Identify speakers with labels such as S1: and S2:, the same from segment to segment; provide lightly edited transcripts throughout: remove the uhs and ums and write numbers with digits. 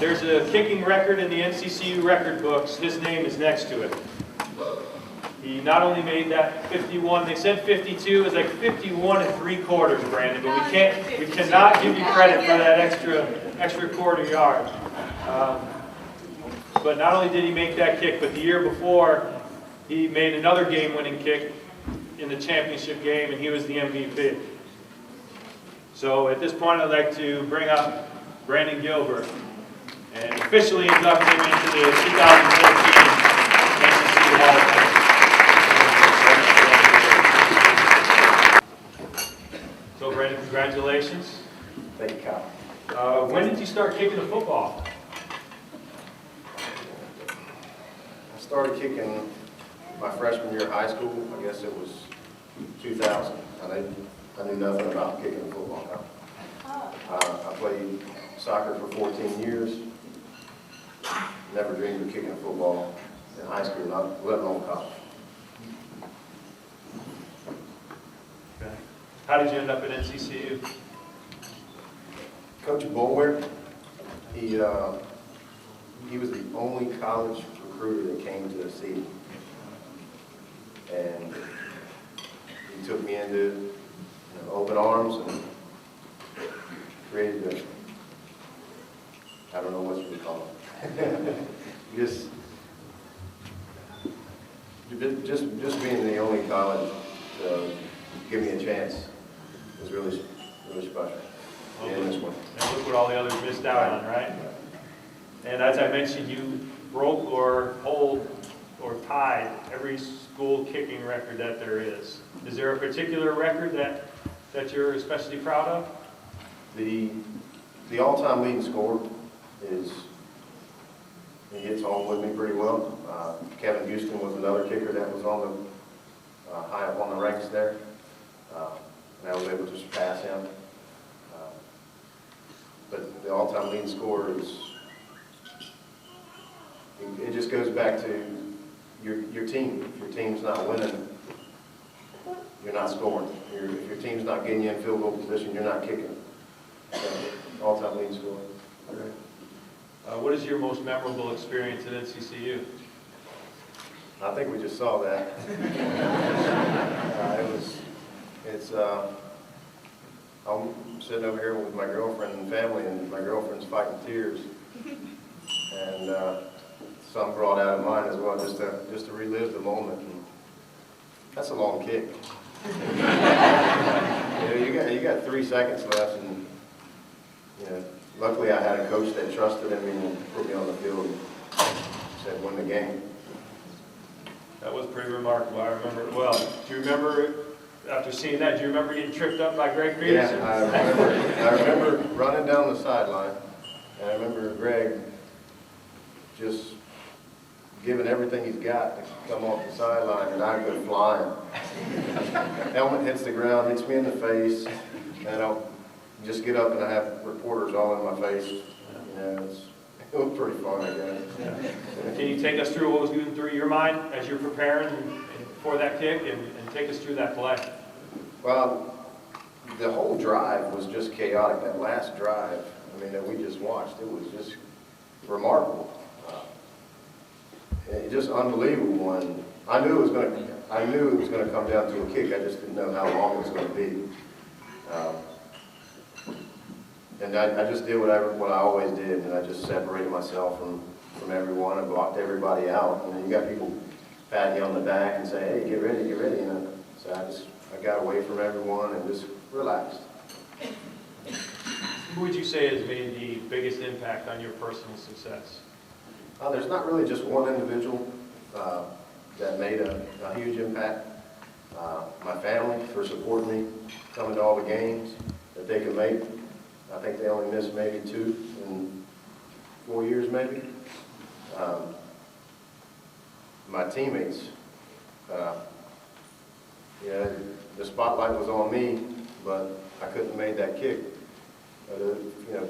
S1: there's a kicking record in the NCCU record books. His name is next to it. He not only made that 51, they said 52, it was like 51 3/4, Brandon, but we cannot give you credit for that extra quarter yard. But not only did he make that kick, but the year before, he made another game-winning kick in the championship game, and he was the MVP. So at this point, I'd like to bring up Brandon Gilbert and officially induct him into the 2014 NCCU Hall of Fame. So Brandon, congratulations.
S2: Thank you, Kyle.
S1: When did you start kicking the football?
S2: I started kicking my freshman year of high school. I guess it was 2000. I knew nothing about kicking the football. I played soccer for 14 years. Never dreamed of kicking a football in high school, let alone college.
S1: Okay. How did you end up at NCCU?
S2: Coach Gilbert, he was the only college recruiter that came to the city, and he took me into open arms and created a, I don't know what you would call it. just being the only college to give me a chance was really special.
S1: And look what all the others missed out on, right? And as I mentioned, you broke or hold or tied every school kicking record that there is. Is there a particular record that you're especially proud of?
S2: The all-time leading scorer he hits home with me pretty well. Kevin Houston was another kicker that was on the high up on the ranks there, and I was able to surpass him. But the all-time leading scorer it just goes back to your team. If your team's not winning, you're not scoring. If your team's not getting you in field goal position, you're not kicking. So, all-time leading scorer.
S1: Okay. What is your most memorable experience at NCCU?
S2: I think we just saw that. I'm sitting over here with my girlfriend and family, and my girlfriend's fighting tears, and some brought out of mine as well, just to relive the moment. And that's a long kick. You got 3 seconds left, and luckily I had a coach that trusted him and put me on the field and said, "Win the game."
S1: That was pretty remarkable. I remember it well. Do you remember, after seeing that, do you remember getting tripped up by Greg Peterson?
S2: Yeah, I remember running down the sideline, and I remember Greg just giving everything he's got to come off the sideline, and I go flying. Helmet hits the ground, hits me in the face, and I'll just get up and I have reporters all in my face. It was pretty fun, I guess.
S1: Yeah. Can you take us through what was going through your mind as you're preparing for that kick, and take us through that play?
S2: Well, the whole drive was just chaotic. That last drive, that we just watched, it was just remarkable. Just unbelievable. And I knew it was going to come down to a kick. I just didn't know how long it was going to be. And I just did what I always did, and I just separated myself from everyone and blocked everybody out. And then you got people patting you on the back and say, "Hey, get ready, get ready." So I got away from everyone and just relaxed.
S1: Who would you say has made the biggest impact on your personal success?
S2: There's not really just one individual that made a huge impact. My family for supporting me, coming to all the games that they could make. I think they only missed maybe 2 in 4 years, maybe. My teammates, the spotlight was on me, but I couldn't have made that kick.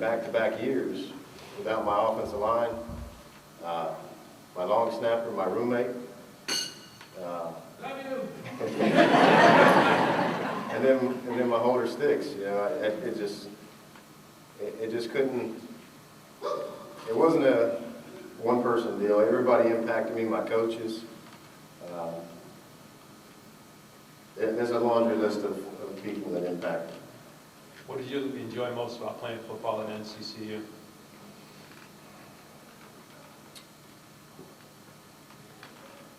S2: Back-to-back years without my offensive line, my long snapper, my roommate, and then my holder sticks. It just couldn't it wasn't a one-person deal. Everybody impacted me, my coaches. There's a laundry list of people that impacted me.
S1: What did you enjoy most about playing football at NCCU?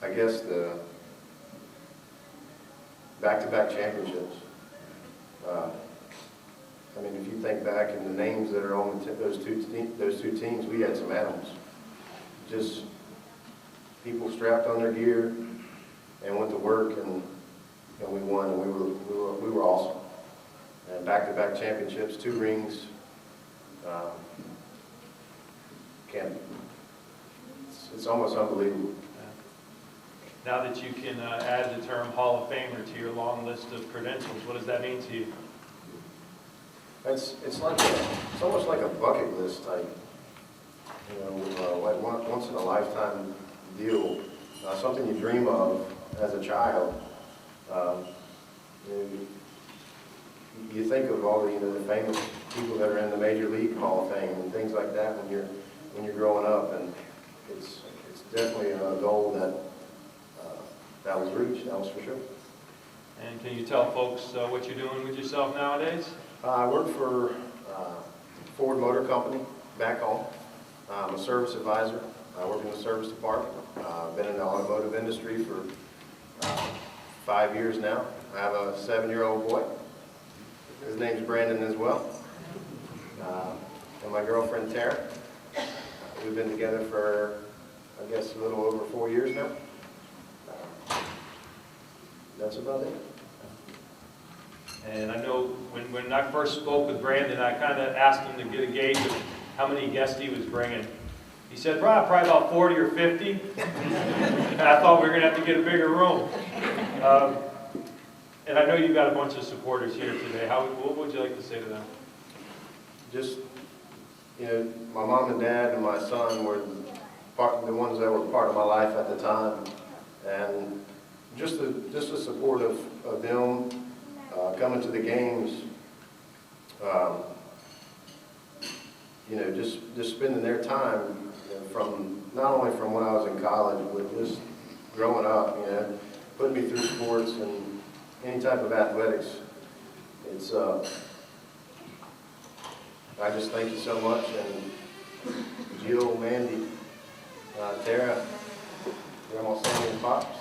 S2: I guess the back-to-back championships. I mean, if you think back in the names that are on those two teams, we had some animals. Just people strapped on their gear and went to work, and we won, and we were awesome. And back-to-back championships, 2 rings. It's almost unbelievable.
S1: Now that you can add the term Hall of Famer to your long list of credentials, what does that mean to you?
S2: It's almost like a bucket list type, like once in a lifetime deal, something you dream of as a child. You think of all the famous people that are in the Major League Hall of Fame and things like that when you're growing up, and it's definitely a goal that was reached. That was for sure.
S1: And can you tell folks what you're doing with yourself nowadays?
S2: I work for Ford Motor Company back home. I'm a service advisor. I work in the service department. I've been in the automotive industry for 5 years now. I have a 7-year-old boy. His name's Brandon as well. And my girlfriend Tara. We've been together for, I guess, a little over 4 years now. That's about it.
S1: And I know when I first spoke with Brandon, I kind of asked him to get a gauge of how many guests he was bringing. He said, probably about 40 or 50. And I thought we were going to have to get a bigger room. And I know you've got a bunch of supporters here today. What would you like to say to them?
S2: Just, my mom and dad and my son were the ones that were part of my life at the time. And just the support of them coming to the games, just spending their time from not only from when I was in college, but just growing up, putting me through sports and any type of athletics. It's I just thank you so much, and Jill, Mandy, Tara, Grandma Sandy and Pops.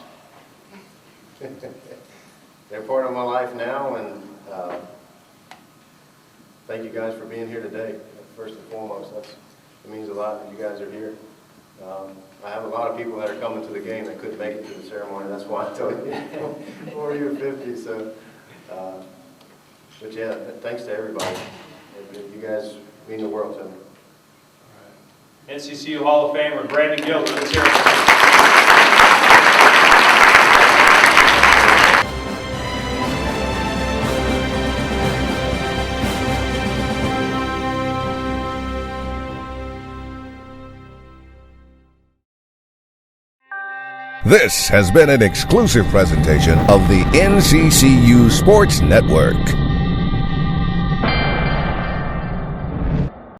S2: They're part of my life now, and thank you guys for being here today. First and foremost, it means a lot that you guys are here. I have a lot of people that are coming to the game that couldn't make it to the ceremony. That's why I told you 40 or 50. So, but yeah, thanks to everybody. You guys mean the world to me.
S1: NCCU Hall of Famer Brandon Gilbert. Let's hear it.
S3: This has been an exclusive presentation of the NCCU Sports Network.